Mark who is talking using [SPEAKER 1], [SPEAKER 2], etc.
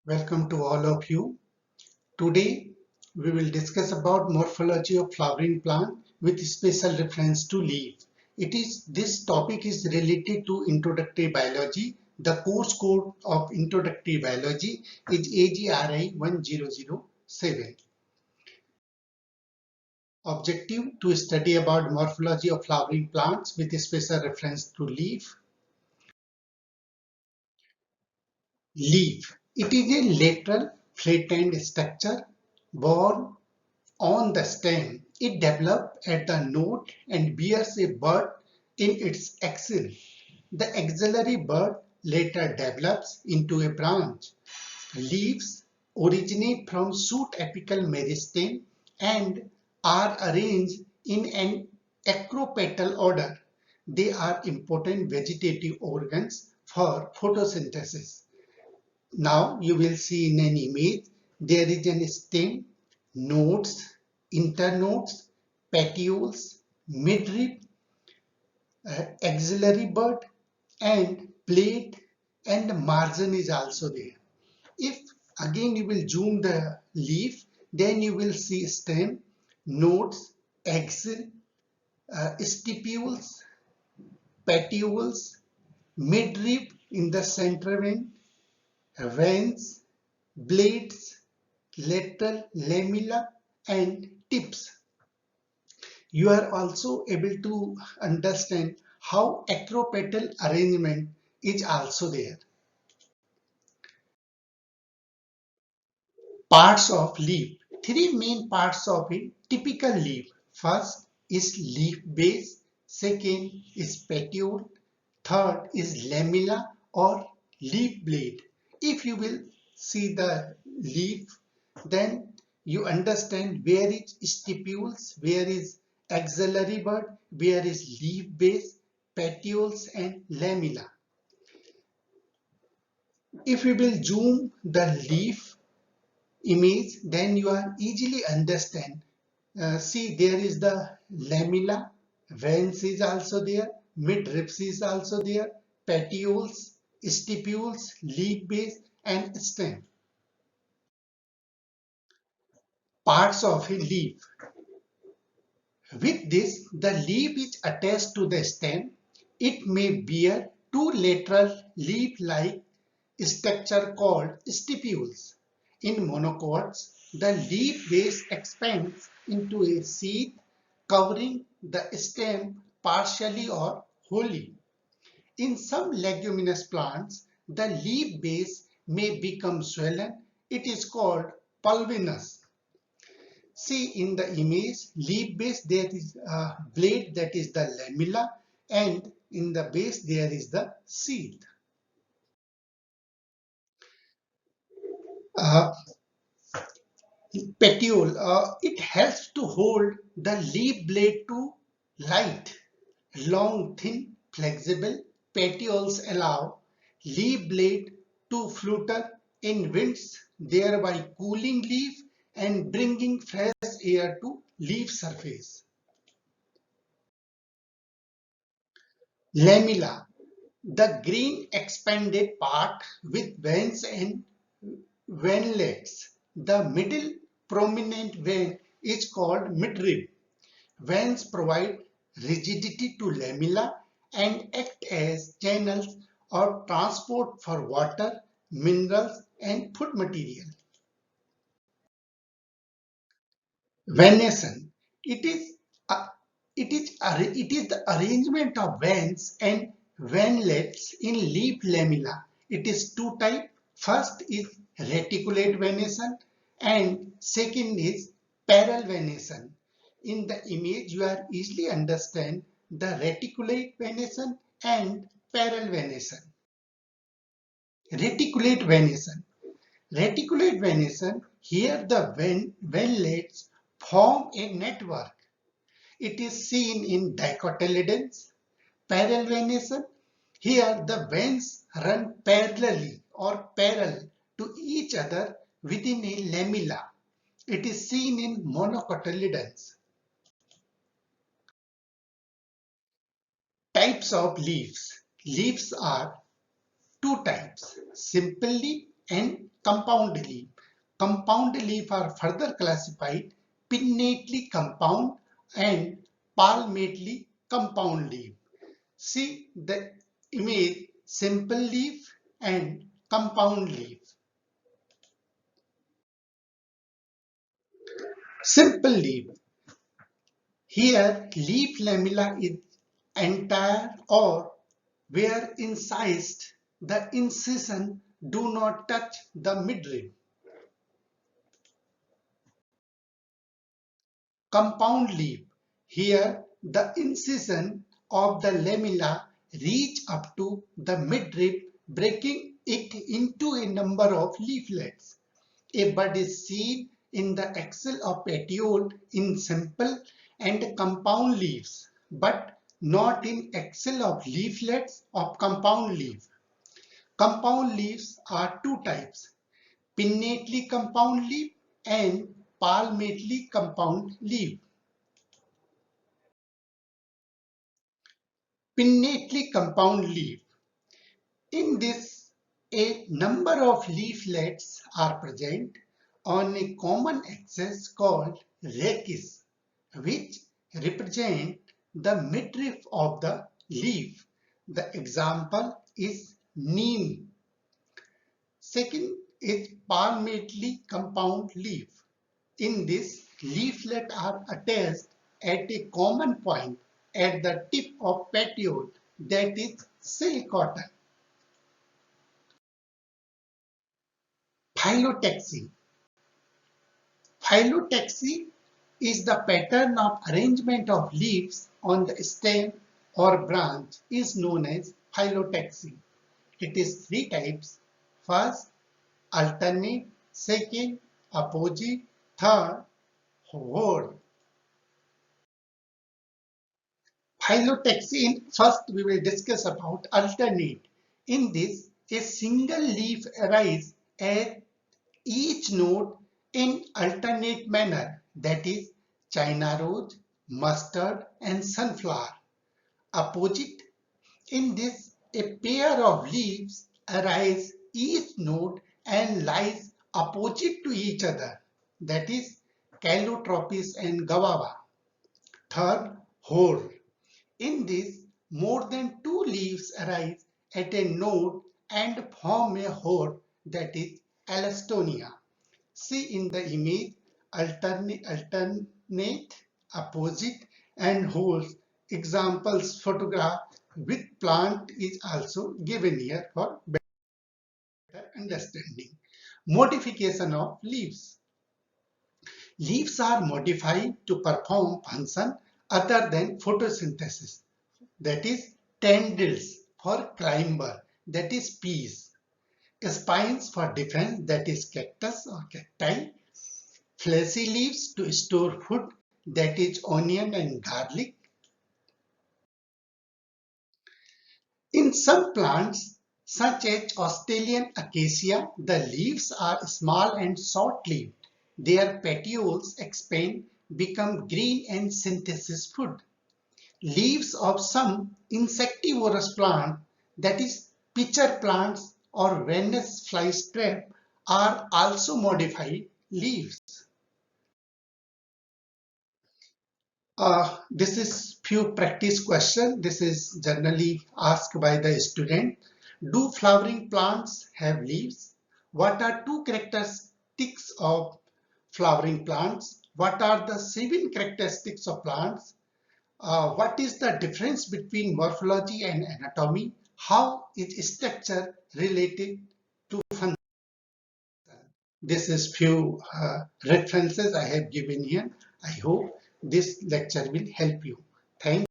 [SPEAKER 1] Welcome to all of you. Today we will discuss about morphology of flowering plant with special reference to leaf. This topic is related to introductory biology. The course code of introductory biology is AGRI 1007. Objective to study about morphology of flowering plants with special reference to leaf. Leaf. It is a lateral flattened structure borne on the stem. It develops at the node and bears a bud in its axil. The axillary bud later develops into a branch. Leaves originate from shoot apical meristem and are arranged in an acropetal order. They are important vegetative organs for photosynthesis. Now you will see in an image there is an stem, nodes, internodes, petioles, midrib, axillary bud, and blade, and the margin is also there. If again you will zoom the leaf, then you will see stem, nodes, axil, stipules, petioles, midrib in the center vein, veins, blades, lateral lamella, and tips. You are also able to understand how acropetal arrangement is also there. Parts of leaf. Three main parts of a typical leaf. First is leaf base, second is petiole, third is lamella or leaf blade. If you will see the leaf, then you understand where is stipules, where is axillary bud, where is leaf base, petioles and lamella. If you will zoom the leaf image, then you are easily understand. See, there is the lamella, veins is also there, midribs is also there, petioles, stipules, leaf base, and stem. Parts of a leaf. With this, the leaf is attached to the stem. It may bear two lateral leaf-like structure called stipules. In monocots, the leaf base expands into a sheath covering the stem partially or wholly. In some leguminous plants, the leaf base may become swollen. It is called pulvinous. See in the image, leaf base there is a blade, that is the lamella, and in the base there is the sheath. Uh, Petiole, it helps to hold the leaf blade to light. Long, thin, flexible petioles allow leaf blade to flutter in winds, thereby cooling leaf and bringing fresh air to leaf surface. Lamella, the green expanded part with veins and veinlets. The middle prominent vein is called midrib. Veins provide rigidity to lamella and act as channels or transport for water, minerals, and food material. Venation. It is a- it is the arrangement of veins and veinlets in leaf lamella. It is two types. First is reticulate venation and second is parallel venation. In the image, you are easily understand the reticulate venation and parallel venation. Reticulate venation. Reticulate venation, here the veinlets form a network. It is seen in dicotyledons. Parallel venation, here the veins run parallelly or parallel to each other within a lamella. It is seen in monocotyledons. Types of leaves. Leaves are two types, simple leaf and compound leaf. Compound leaf are further classified pinnately compound and palmately compound leaf. See the image simple leaf and compound leaf. Simple leaf. Here leaf lamella is entire or where incised the incision do not touch the midrib. Compound leaf. Here the incision of the lamella reach up to the midrib, breaking it into a number of leaflets. A bud is seen in the axil of petiole in simple and compound leaves, but not in axil of leaflets of compound leaf. Compound leaves are two types, pinnately compound leaf and palmately compound leaf. Pinnately compound leaf. In this, a number of leaflets are present on a common axis called rachis, which represent the midrib of the leaf. The example is neem. Second is palmately compound leaf. In this, leaflets are attached at a common point at the tip of petiole, that is silk cotton. Phyllotaxy. Phyllotaxy is the pattern of arrangement of leaves on the stem or branch is known as phyllotaxy. It is three types. First, alternate. Second, opposite. Third, whorl. Phyllotaxy, first we will discuss about alternate. In this, a single leaf arises at each node in alternate manner, that is China rose, mustard and sunflower. Opposite, in this a pair of leaves arise each node and lies opposite to each other, that is Calotropis and guava. Third, whorl. In this, more than two leaves arise at a node and form a whorl, that is Alstonia. See in the image alternate, opposite and whorls. Examples photograph with plant is also given here for better understanding. Modification of leaves. Leaves are modified to perform function other than photosynthesis, that is tendrils for climber, that is peas, spines for defense, that is cactus or cacti, fleshy leaves to store food, that is onion and garlic. In some plants, such as Australian acacia, the leaves are small and short-lived. Their petioles expand, become green and synthesis food. Leaves of some insectivorous plant, that is pitcher plants or Venus flytrap, are also modified leaves. This is few practice question. This is generally asked by the student. Do flowering plants have leaves? What are two characteristics of flowering plants? What are the 7 characteristics of plants? What is the difference between morphology and anatomy? How is structure related to function? This is few references I have given here. I hope this lecture will help you. Thank you.